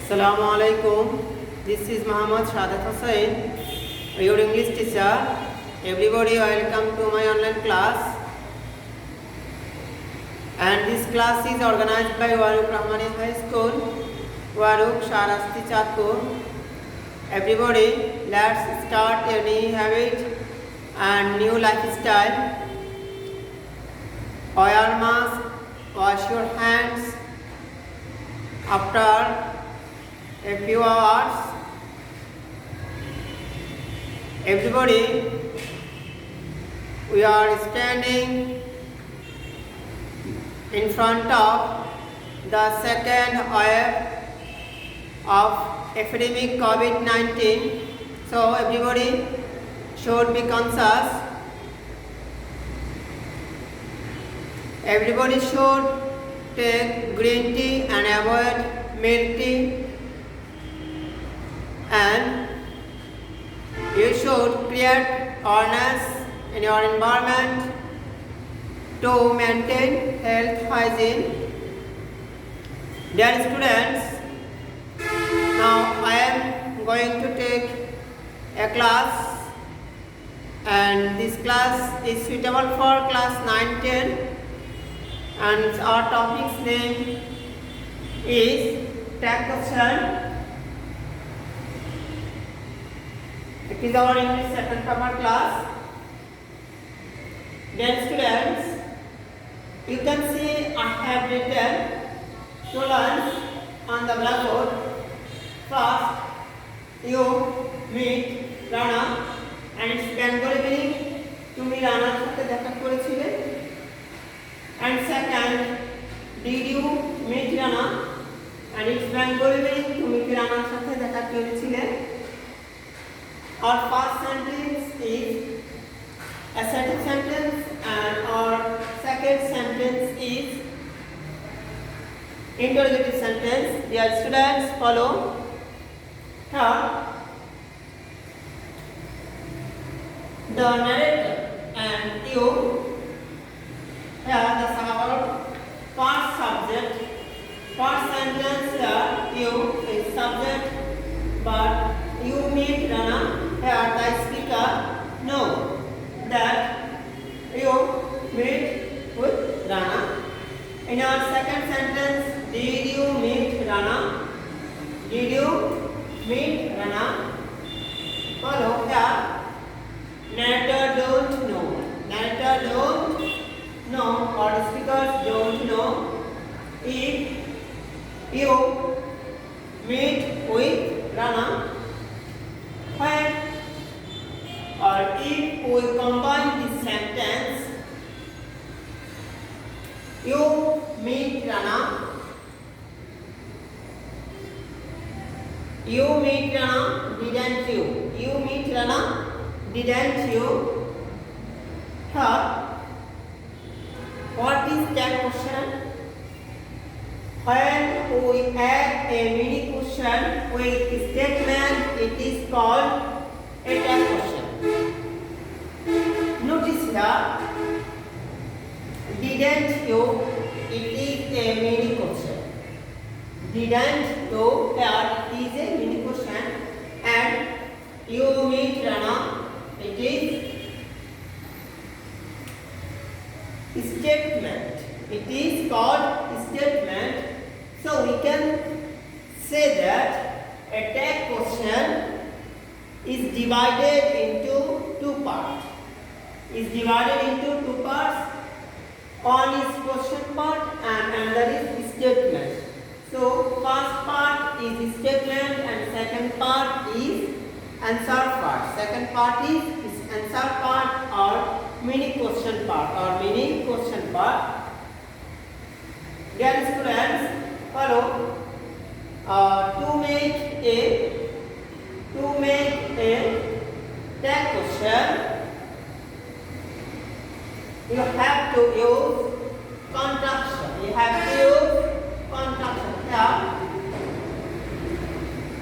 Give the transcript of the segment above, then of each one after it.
Assalamu alaikum. This is Muhammad Shadat Hussain, your English teacher. Everybody welcome to my online class. And this class is organized by Waruk Rahmani High School, Waruk Sharasti Chatpur. Everybody, let's start a new habit and new lifestyle. Wear mask, wash your hands after a few hours. Everybody, we are standing in front of the second wave of epidemic COVID-19. So everybody should be conscious. Everybody should take green tea and avoid milk tea. And you should create awareness in your environment to maintain health hygiene. Dear students, now I am going to take a class, and this class is suitable for class 9-10, and our topic's name is tag question. It is our English second grammar class. Dear students, you can see I have written students on the blackboard. First, you meet Rana, and its Bengali meaning তুমি রানার সাথে দেখা করেছিলে। And second, did you meet Rana, and its Bengali meaning তুমি কি রানার সাথে দেখা করেছিলে। Our first sentence is assertive sentence, and our second sentence is interrogative sentence. Dear students, follow. Third, the narrator and you have the first subject. First sentence here, you is subject, but you meet Rana. Here the speaker know that you meet with Rana. In our second sentence, did you meet Rana? Did you meet Rana? Follow here. Narrator don't know. Narrator don't know, or the speakers don't know if you meet with Rana. When or if we combine this sentence, you meet Rana. You meet Rana, didn't you? You meet Rana, didn't you? Third, what is that question? When we add a mini question with statement, it is called a tag question. Notice here, didn't you? It is a mini question. Didn't you? Here it is a mini question, and you meet Rana. It is statement. It is called statement. So we can say that a tag question is divided into two parts. Is divided into two parts. One is question part and another is statement. So first part is statement and second part is answer part. Second part is answer part or mini question part Dear students, follow. To make a tag question, you have to use contraction. Here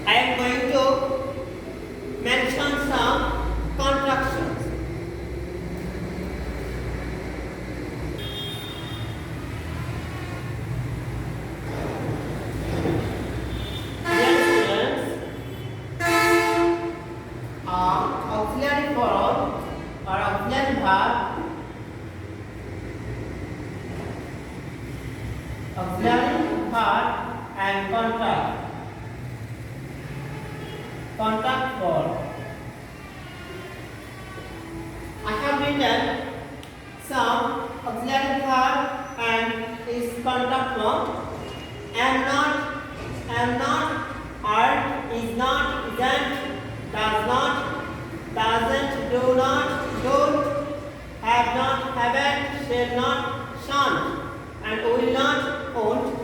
I am going to mention some contractions. Dear auxiliary verb and contact. Contact verb. I have written some auxiliary verb and its contact verb. Am not, are, is not, isn't, does not, doesn't, do not, don't, have not, haven't, shall not, shan't, and will not, won't.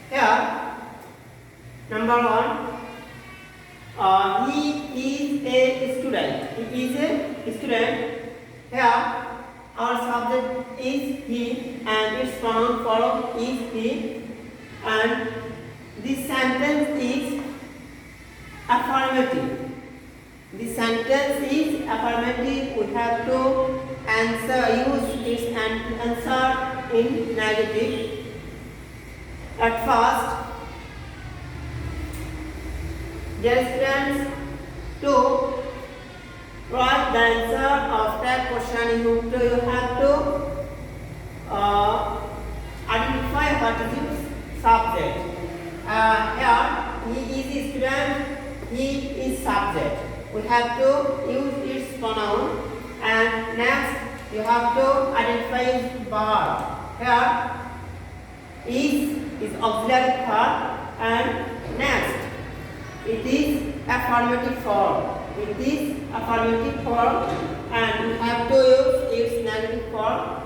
Here, number one, he is a student. He is a student. Here, our subject is he, and its pronoun form is he, and this sentence is affirmative. The sentence is affirmative. We have to use its answer in negative. At first, dear students, to write the answer of that question, you have to identify what is its subject. Here, he is a student, he is subject. We have to use its pronoun, and next you have to identify its verb. Here, is auxiliary verb, and next it is affirmative form. It is affirmative form, and we have to use its negative form.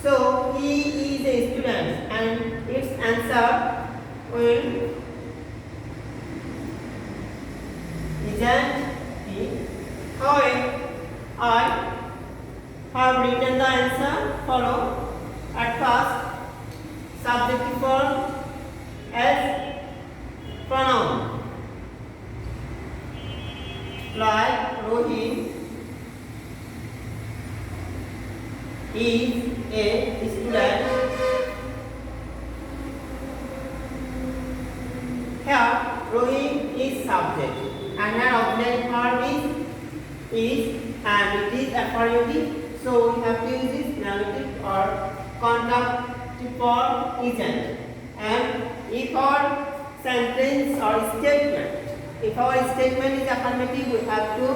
So he is a student, and its answer will isn't he. However, I have written the answer follow. At first, subjective form as pronoun, like Rohit is a student. Here, Rohit is subject, and here auxiliary verb is, and it is affirmative. So we have to use this negative or conjunctive form isn't. And if our sentence or statement, if our statement is affirmative, we have to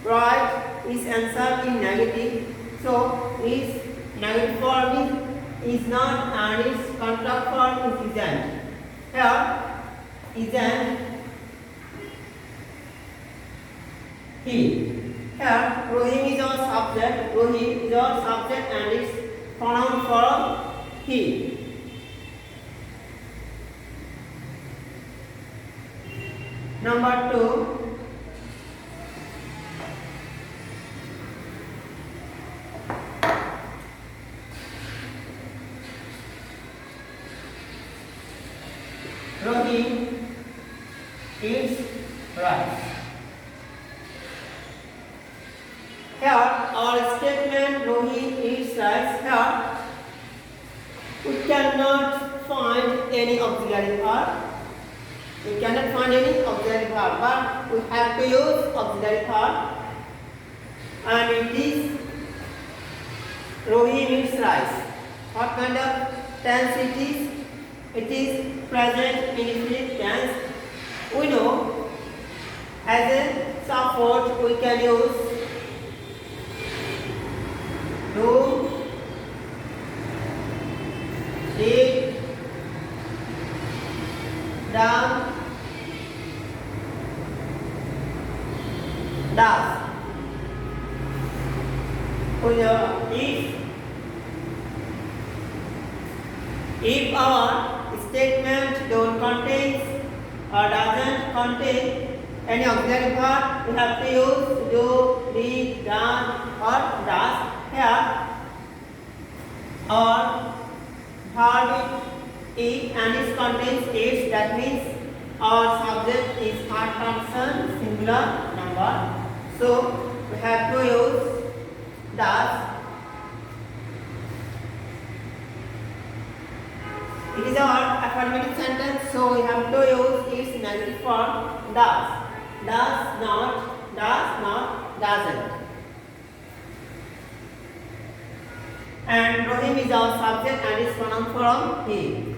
write its answer in negative. So its negative form is not, and its conjunctive form is isn't. Here, isn't he. Here, Rohim is our subject. Rohim is our subject, and its pronoun form he. Number two, Rohim eats rice. Here, our statement Rohit eats rice. Here, we cannot find any auxiliary verb. We cannot find any auxiliary verb, but we have to use auxiliary verb. And it is Rohit eats rice. What kind of tense it is? It is present indefinite tense. We know as a support we can use do, did, done, does. If our statement don't contain or doesn't contain any auxiliary verb, we have to use do, did, done, or does. Here, our verb is and it contains its. That means our subject is third person singular number. So we have to use does. It is our affirmative sentence, so we have to use its negative form does. Does not, doesn't. And Rohim is our subject and is pronoun from he.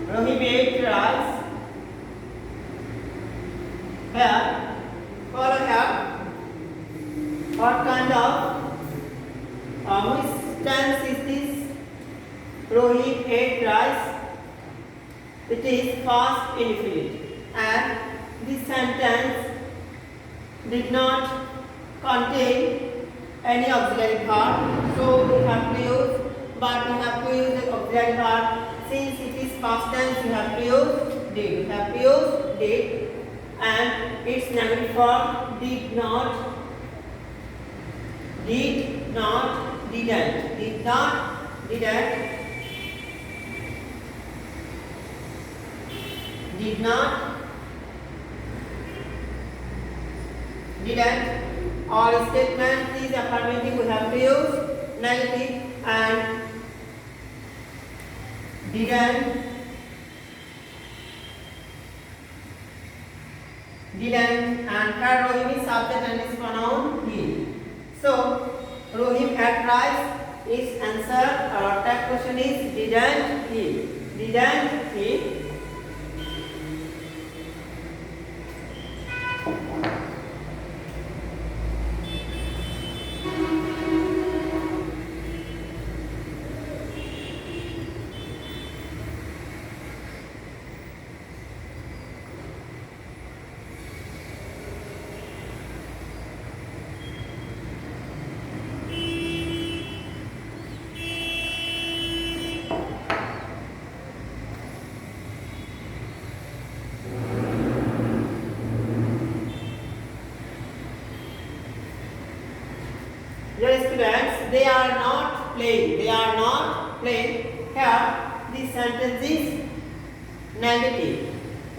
Rohim ate rice. Here, follow here. What kind of which tense is this? Rohim ate rice. It is past indefinite, and this sentence did not contain any auxiliary verb, so we have to use. But we have to use the auxiliary verb. Since it is past tense, we have to use did. We have to use did, and its negative form did not, didn't, did not, didn't, did not, didn't. All statement is affirmative. We have to use negative, and didn't, and here Rohim is subject and is pronoun he. So Rohim had rice is answer. Our tag question is didn't he? Didn't he? Dear students, they are not playing. They are not playing. Here, this sentence is negative.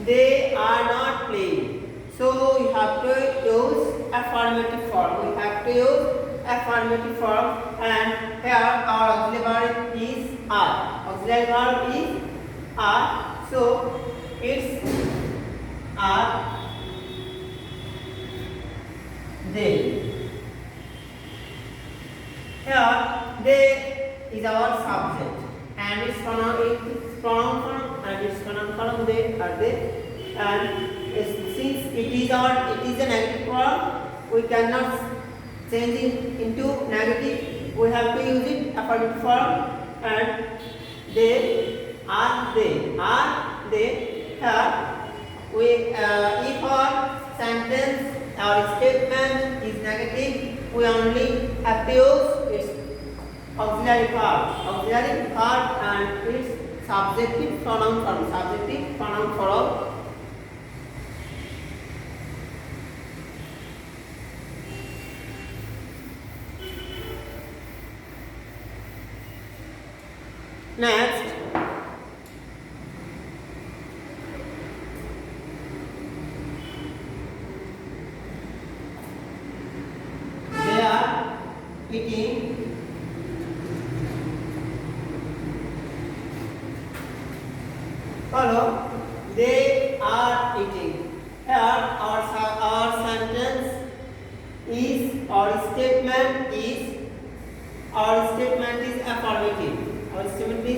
They are not playing. So we have to use affirmative form. We have to use affirmative form, and here our auxiliary verb is are. Auxiliary verb is are. So it's are they. Here, they is our subject, and its pronoun from, and its pronoun from they are they, and since it is a negative form, we cannot change it into negative. We have to use it affirmative form, and they are they are they. Here, we if our sentence or statement is negative, we only have to use its auxiliary verb and its subjective pronoun form. Next, they are eating follow. They are eating. Here our sentence is affirmative. Our statement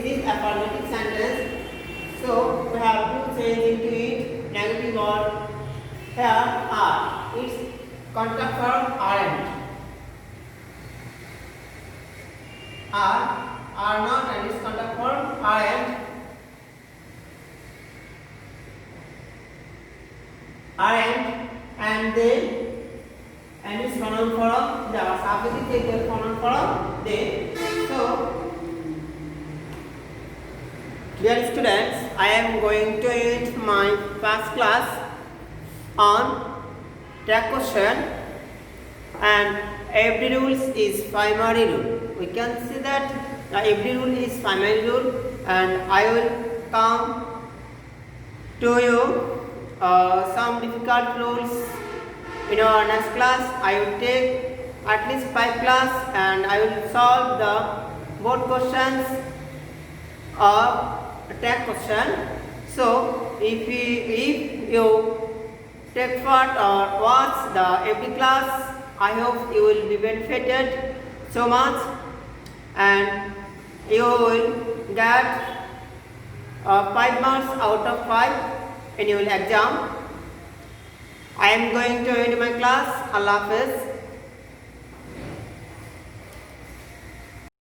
is affirmative sentence. So we have to change into it negative or here are. Its contact form aren't. Are not, and its contact form aren't. And then and its pronoun form, the subject is the pronoun form they. So dear students, I am going to end my first class on tag question, and every rules is primary rule. We can see that Every rule is primary rule, and I will come to you some difficult rules in our next class. I will take at least 5 class, and I will solve the board questions or tag question. So if you take part or watch the every class, I hope you will be benefited so much, and you will get 5 marks out of 5 in your exam. I am going to end my class. Allah Hafiz.